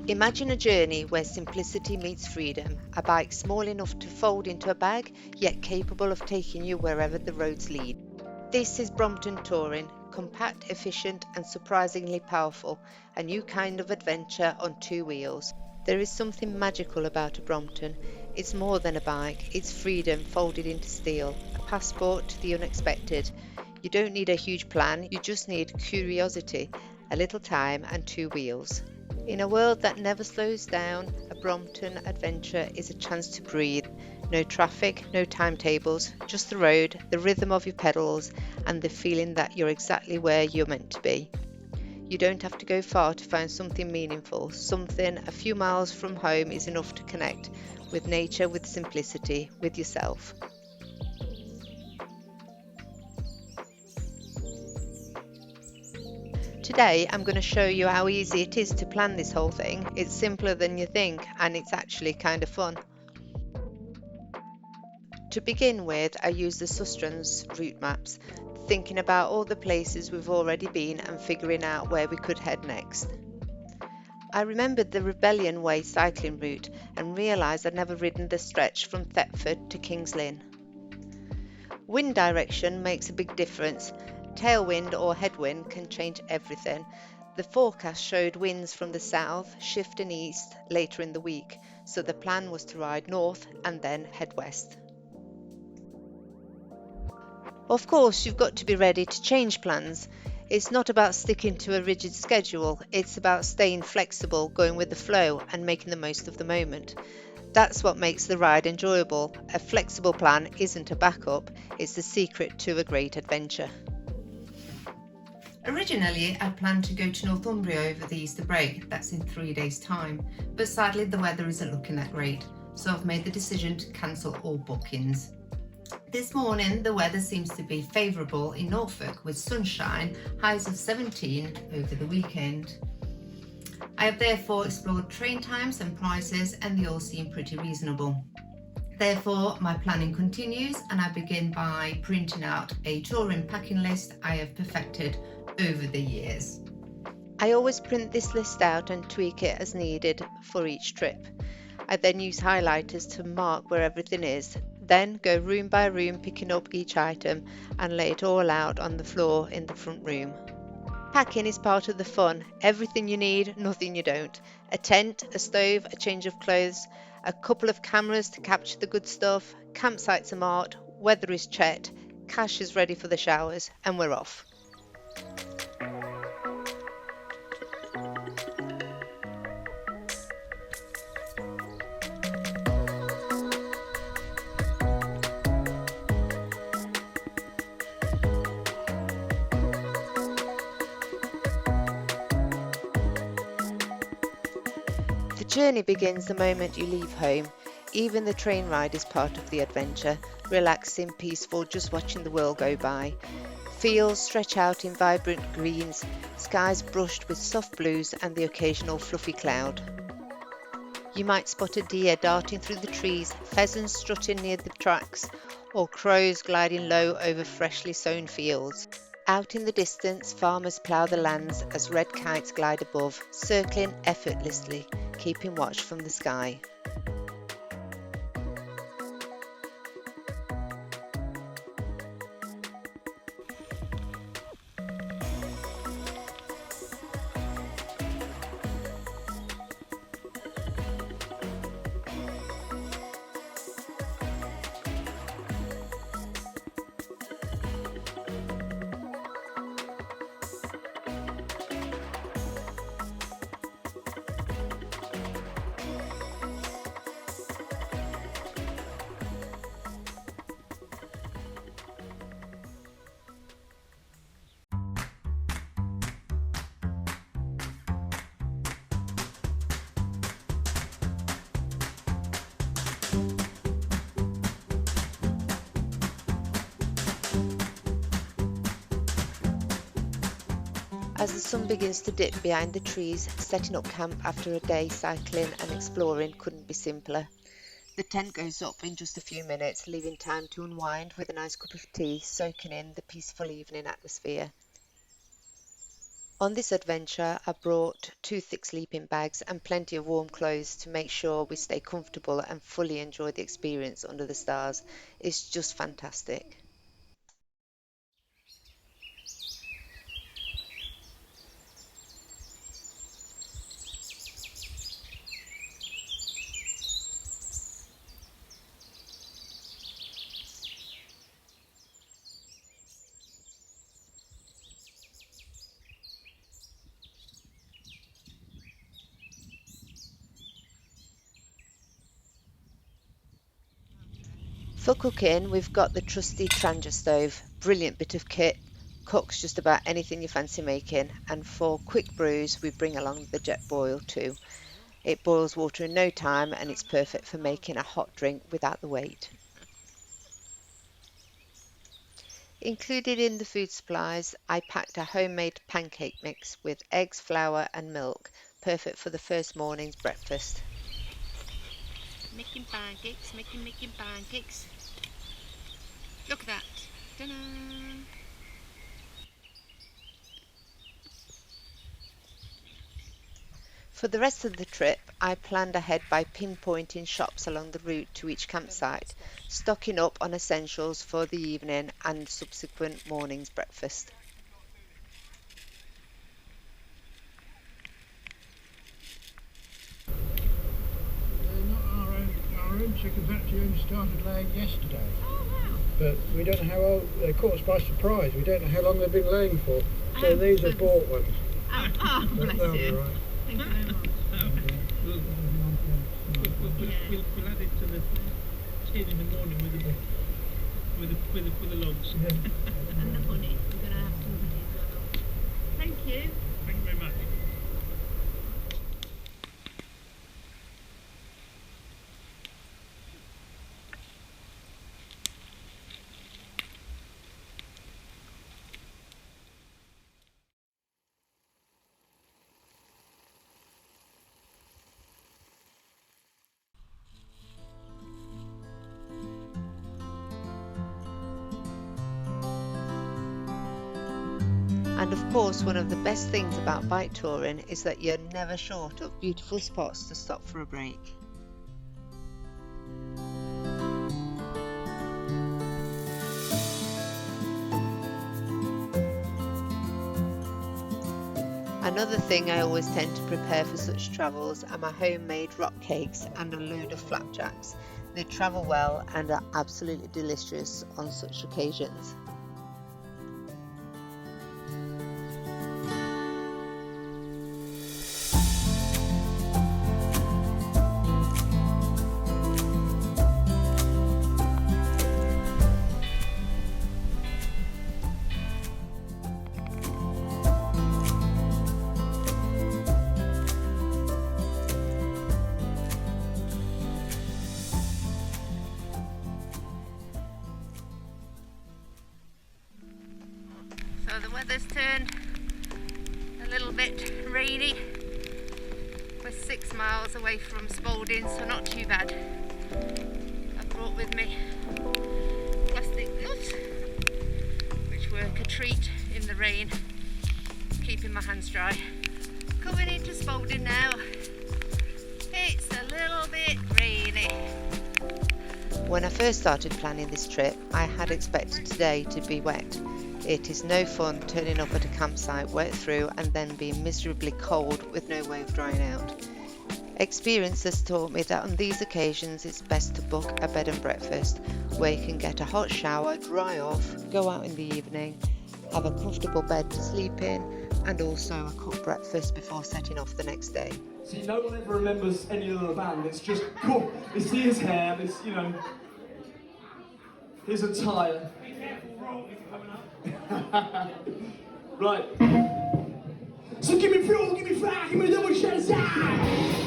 Imagine a journey where simplicity meets freedom, a bike small enough to fold into a bag, yet capable of taking you wherever the roads lead. This is Brompton Touring, compact, efficient and surprisingly powerful, a new kind of adventure on two wheels. There is something magical about a Brompton. It's more than a bike, it's freedom folded into steel, a passport to the unexpected. You don't need a huge plan, you just need curiosity, a little time and two wheels. In a world that never slows down, a Brompton adventure is a chance to breathe. No traffic, no timetables, just the road, the rhythm of your pedals, and the feeling that you're exactly where you're meant to be. You don't have to go far to find something meaningful. Something a few miles from home is enough to connect with nature, with simplicity, with yourself. Today I'm going to show you how easy it is to plan this whole thing. It's simpler than you think and it's actually kind of fun. To begin with, I use the Sustrans route maps, thinking about all the places we've already been and figuring out where we could head next. I remembered the Rebellion Way cycling route and realised I'd never ridden the stretch from Thetford to Kings Lynn. Wind direction makes a big difference. Tailwind or headwind can change everything. The forecast showed winds from the south, shifting east later in the week, so the plan was to ride north and then head west. Of course, you've got to be ready to change plans. It's not about sticking to a rigid schedule, it's about staying flexible, going with the flow, and making the most of the moment. That's what makes the ride enjoyable. A flexible plan isn't a backup, it's the secret to a great adventure. Originally, I planned to go to Northumbria over the Easter break, that's in 3 days' time, but sadly the weather isn't looking that great, so I've made the decision to cancel all bookings. This morning the weather seems to be favourable in Norfolk with sunshine, highs of 17 over the weekend. I have therefore explored train times and prices and they all seem pretty reasonable. Therefore my planning continues and I begin by printing out a touring packing list I have perfected over the years. I always print this list out and tweak it as needed for each trip. I then use highlighters to mark where everything is, then go room by room picking up each item and lay it all out on the floor in the front room. Packing is part of the fun. Everything you need, nothing you don't. A tent, a stove, a change of clothes, a couple of cameras to capture the good stuff, campsites are marked, weather is checked, cash is ready for the showers, and we're off. The journey begins the moment you leave home. Even the train ride is part of the adventure, relaxing, peaceful, just watching the world go by. Fields stretch out in vibrant greens, skies brushed with soft blues and the occasional fluffy cloud. You might spot a deer darting through the trees, pheasants strutting near the tracks, or crows gliding low over freshly sown fields. Out in the distance, farmers plough the lands as red kites glide above, circling effortlessly, keeping watch from the sky. As the sun begins to dip behind the trees, setting up camp after a day cycling and exploring couldn't be simpler. The tent goes up in just a few minutes, leaving time to unwind with a nice cup of tea, soaking in the peaceful evening atmosphere. On this adventure, I brought 2 thick sleeping bags and plenty of warm clothes to make sure we stay comfortable and fully enjoy the experience under the stars. It's just fantastic. For cooking, we've got the trusty Tranger stove, brilliant bit of kit, cooks just about anything you fancy making, and for quick brews we bring along the jet boil too. It boils water in no time and it's perfect for making a hot drink without the wait. Included in the food supplies, I packed a homemade pancake mix with eggs, flour and milk, perfect for the first morning's breakfast. Making pancakes, making pancakes. Look at that. Ta-da! For the rest of the trip, I planned ahead by pinpointing shops along the route to each campsite, stocking up on essentials for the evening and subsequent morning's breakfast. They're not our own chickens actually only started laying yesterday. Oh wow. But we don't know how old, they caught us by surprise. We don't know how long they've been laying for. So Oh, these so are bought ones. Oh, But bless they'll be you. right. Thank you very much. We'll add it to the tin in the morning with the logs. Yeah. And the honey. We're going to have some honey as well. Thank you. Thank you very much. And of course, one of the best things about bike touring is that you're never short of beautiful spots to stop for a break. Another thing I always tend to prepare for such travels are my homemade rock cakes and a load of flapjacks. They travel well and are absolutely delicious on such occasions. So the weather's turned a little bit rainy. We're 6 miles away from Spalding, so not too bad. I've brought with me plastic gloves, which work a treat in the rain, keeping my hands dry. Coming into Spalding now. It's a little bit rainy. When I first started planning this trip, I had expected today to be wet. It is no fun turning up at a campsite wet through and then being miserably cold with no way of drying out. Experience has taught me that on these occasions it's best to book a bed and breakfast where you can get a hot shower, dry off, go out in the evening, have a comfortable bed to sleep in and also a cooked breakfast before setting off the next day. See, no one ever remembers any of the band. It's just cool. It's his hair. It's his attire. Right. So give me fuel, give me fire, give me double shot aside.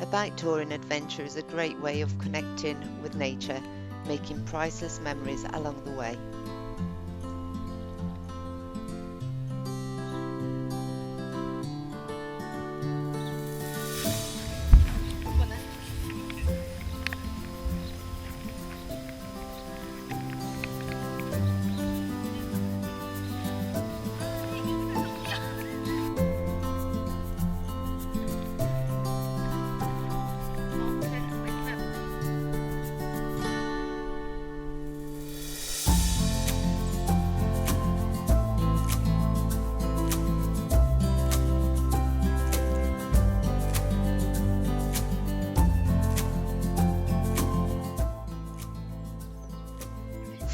A bike touring adventure is a great way of connecting with nature, making priceless memories along the way.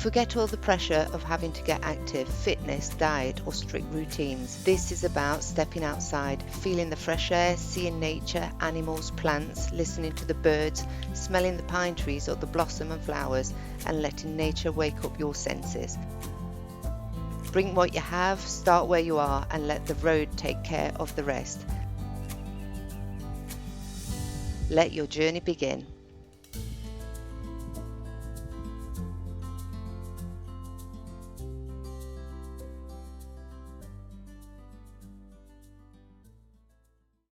Forget all the pressure of having to get active, fitness, diet or strict routines. This is about stepping outside, feeling the fresh air, seeing nature, animals, plants, listening to the birds, smelling the pine trees or the blossom and flowers, and letting nature wake up your senses. Bring what you have, start where you are, and let the road take care of the rest. Let your journey begin.